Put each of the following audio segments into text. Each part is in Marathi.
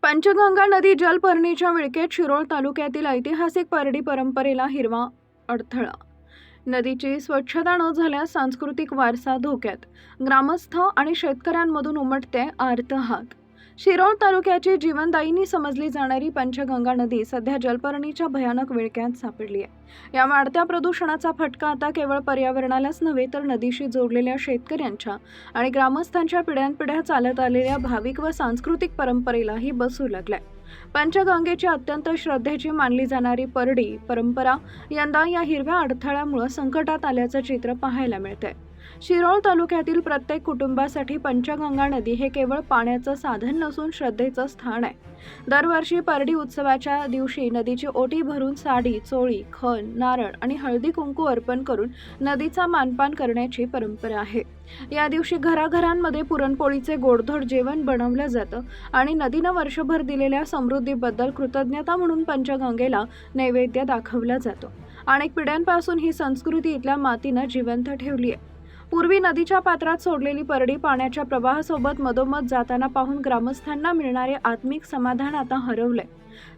पंचगंगा नदी जलपर्णीच्या विळकेत शिरोळ तालुक्यातील ऐतिहासिक परडी परंपरेला हिरवा अडथळा. नदीची स्वच्छता न झाल्यास सांस्कृतिक वारसा धोक्यात. ग्रामस्थ आणि शेतकऱ्यांमधून उमटते आर्तहात. शिरोळ तालुक्याची जीवनदायिनी समजली जाणारी पंचगंगा नदी सध्या जलपर्णीच्या भयानक विळक्यात सापडली आहे. या वाढत्या प्रदूषणाचा फटका आता केवळ पर्यावरणालाच नव्हे तर नदीशी जोडलेल्या शेतकऱ्यांच्या आणि ग्रामस्थांच्या पिढ्यानपिढ्या चालत आलेल्या भाविक व सांस्कृतिक परंपरेलाही बसू लागलाय. पंचगंगेची अत्यंत श्रद्धेची मानली जाणारी परडी परंपरा यंदा या हिरव्या अडथळ्यामुळे संकटात आल्याचं चित्र पाहायला मिळतंय. शिरोळ तालुक्यातील प्रत्येक कुटुंबासाठी पंचगंगा नदी हे केवळ पाण्याचं साधन नसून श्रद्धेचं स्थान आहे. दरवर्षी परडी उत्सवाच्या दिवशी नदीची ओटी भरून साडी, चोळी, खण, नारळ आणि हळदी कुंकू अर्पण करून नदीचा मानपान करण्याची परंपरा आहे. या दिवशी घराघरांमध्ये पुरणपोळीचे गोडधोड जेवण बनवलं जातं आणि नदीनं वर्षभर दिलेल्या समृद्धीबद्दल कृतज्ञता म्हणून पंचगंगेला नैवेद्य दाखवला जातो. अनेक पिढ्यांपासून ही संस्कृती इथल्या मातीनं जिवंत ठेवली आहे. पूर्वी नदीच्या पात्रात सोडलेली परडी पाण्याच्या प्रवाहासोबत मधोमध जाताना पाहून ग्रामस्थांना मिळणारे आत्मिक समाधान आता हरवलंय.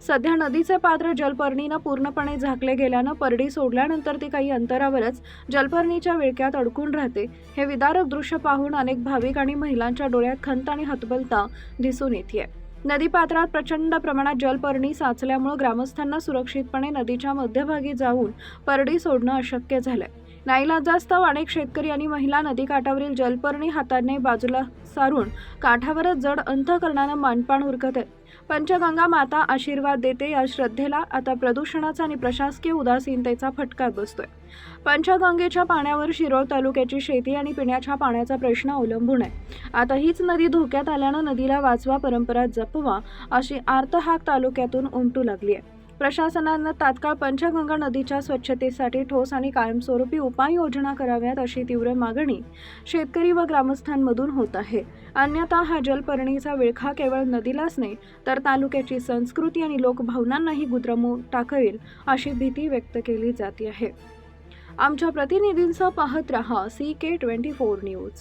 सध्या नदीचे पात्र जलपर्णीनं पूर्णपणे झाकले गेल्यानं परडी सोडल्यानंतर ती काही अंतरावरच जलपर्णीच्या विळक्यात अडकून राहते. हे विदारक दृश्य पाहून अनेक भाविक आणि महिलांच्या डोळ्यात खंत आणि हतबलता दिसून येते. नदीपात्रात प्रचंड प्रमाणात जलपर्णी साचल्यामुळे ग्रामस्थांना सुरक्षितपणे नदीच्या मध्यभागी जाऊन परडी सोडणं अशक्य झालंय. नाईलाजास्तव अनेक शेतकरी आणि महिला नदीकाठावरील जलपर्णी हाताने बाजूला सारून काठावरच जड अंतःकरणानं मानपान उरकत आहेत. पंचगंगा माता आशीर्वाद देते या श्रद्धेला आता प्रदूषणाचा आणि प्रशासकीय उदासीनतेचा फटका बसतोय. पंचगंगेच्या पाण्यावर शिरोळ तालुक्याची शेती आणि पिण्याच्या पाण्याचा प्रश्न अवलंबून आहे. आता हीच नदी धोक्यात आल्यानं नदीला वाचवा, परंपरा जपवा अशी आर्तहाक तालुक्यातून उमटू लागली आहे. प्रशासनानं तात्काळ पंचगंगा नदीच्या स्वच्छतेसाठी ठोस आणि कायमस्वरूपी उपाययोजना कराव्यात अशी तीव्र मागणी शेतकरी व ग्रामस्थांमधून होत आहे. अन्यथा हा जलपर्णीचा विळखा केवळ नदीलाच नाही तर तालुक्याची संस्कृती आणि लोकभावनांनाही गुदमरून टाकेल अशी भीती व्यक्त केली जाते आहे. आमच्या प्रतिनिधींसह पाहत रहा CK24 न्यूज.